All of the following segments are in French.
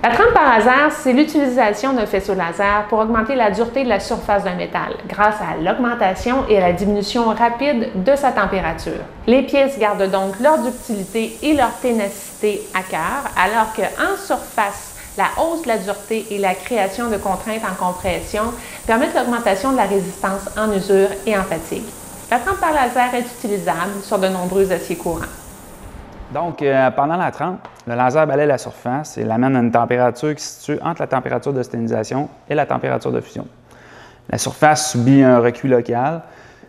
La trempe par laser, c'est l'utilisation d'un faisceau laser pour augmenter la dureté de la surface d'un métal grâce à l'augmentation et à la diminution rapide de sa température. Les pièces gardent donc leur ductilité et leur ténacité à cœur, alors qu'en surface, la hausse de la dureté et la création de contraintes en compression permettent l'augmentation de la résistance en usure et en fatigue. La trempe par laser est utilisable sur de nombreux aciers courants. Donc, pendant la trempe, le laser balaie la surface et l'amène à une température qui se situe entre la température de stérilisation et la température de fusion. La surface subit un recuit local,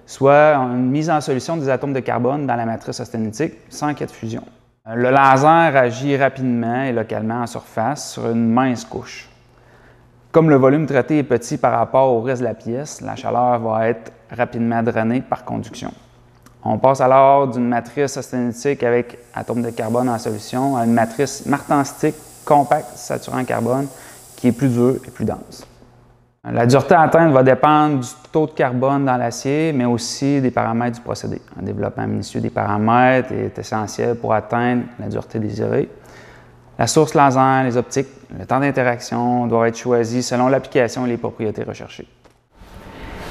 soit une mise en solution des atomes de carbone dans la matrice austénitique sans qu'il y ait de fusion. Le laser agit rapidement et localement en surface sur une mince couche. Comme le volume traité est petit par rapport au reste de la pièce, la chaleur va être rapidement drainée par conduction. On passe alors d'une matrice austénitique avec atomes de carbone en solution à une matrice martensite compacte saturant en carbone qui est plus dure et plus dense. La dureté atteinte va dépendre du taux de carbone dans l'acier, mais aussi des paramètres du procédé. Un développement minutieux des paramètres est essentiel pour atteindre la dureté désirée. La source laser, les optiques, le temps d'interaction doivent être choisis selon l'application et les propriétés recherchées.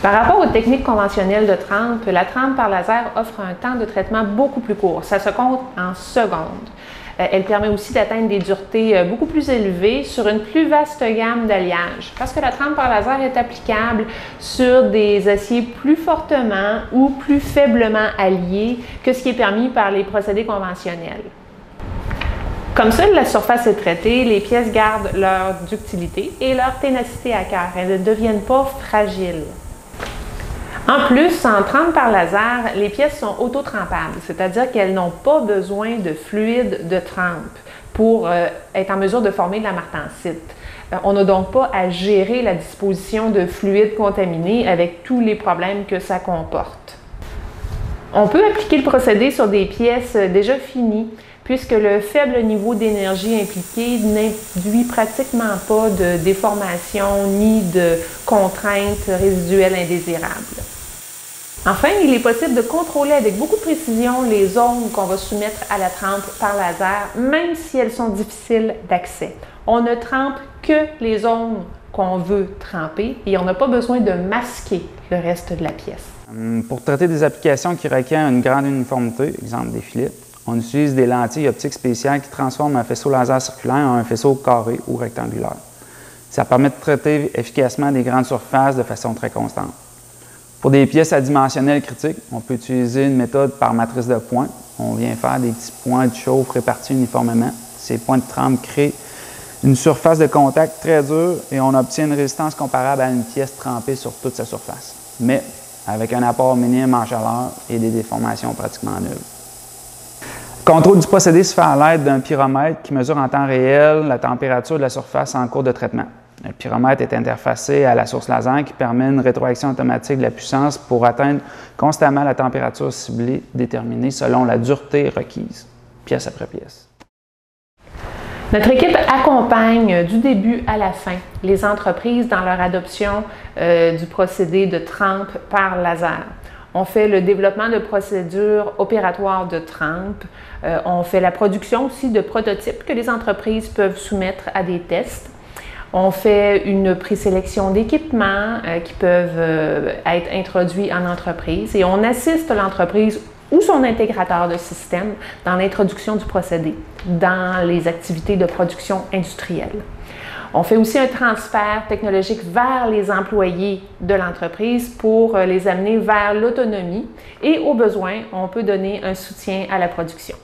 Par rapport aux techniques conventionnelles de trempe, la trempe par laser offre un temps de traitement beaucoup plus court. Ça se compte en secondes. Elle permet aussi d'atteindre des duretés beaucoup plus élevées sur une plus vaste gamme d'alliages, parce que la trempe par laser est applicable sur des aciers plus fortement ou plus faiblement alliés que ce qui est permis par les procédés conventionnels. Comme seule la surface est traitée, les pièces gardent leur ductilité et leur ténacité à cœur. Elles ne deviennent pas fragiles. En plus, en trempe par laser, les pièces sont auto-trempables, c'est-à-dire qu'elles n'ont pas besoin de fluide de trempe pour être en mesure de former de la martensite. On n'a donc pas à gérer la disposition de fluides contaminés avec tous les problèmes que ça comporte. On peut appliquer le procédé sur des pièces déjà finies, puisque le faible niveau d'énergie impliqué n'induit pratiquement pas de déformation ni de contraintes résiduelles indésirables. Enfin, il est possible de contrôler avec beaucoup de précision les zones qu'on va soumettre à la trempe par laser, même si elles sont difficiles d'accès. On ne trempe que les zones qu'on veut tremper et on n'a pas besoin de masquer le reste de la pièce. Pour traiter des applications qui requièrent une grande uniformité, exemple des filets, on utilise des lentilles optiques spéciales qui transforment un faisceau laser circulaire en un faisceau carré ou rectangulaire. Ça permet de traiter efficacement des grandes surfaces de façon très constante. Pour des pièces adimensionnelles critiques, on peut utiliser une méthode par matrice de points. On vient faire des petits points de chauffe répartis uniformément. Ces points de trempe créent une surface de contact très dure et on obtient une résistance comparable à une pièce trempée sur toute sa surface, mais avec un apport minime en chaleur et des déformations pratiquement nulles. Le contrôle du procédé se fait à l'aide d'un pyromètre qui mesure en temps réel la température de la surface en cours de traitement. Le pyromètre est interfacé à la source laser qui permet une rétroaction automatique de la puissance pour atteindre constamment la température ciblée déterminée selon la dureté requise, pièce après pièce. Notre équipe accompagne du début à la fin les entreprises dans leur adoption du procédé de trempe par laser. On fait le développement de procédures opératoires de trempe. On fait la production aussi de prototypes que les entreprises peuvent soumettre à des tests. On fait une présélection d'équipements qui peuvent être introduits en entreprise et on assiste l'entreprise ou son intégrateur de système dans l'introduction du procédé, dans les activités de production industrielle. On fait aussi un transfert technologique vers les employés de l'entreprise pour les amener vers l'autonomie et au besoin, on peut donner un soutien à la production.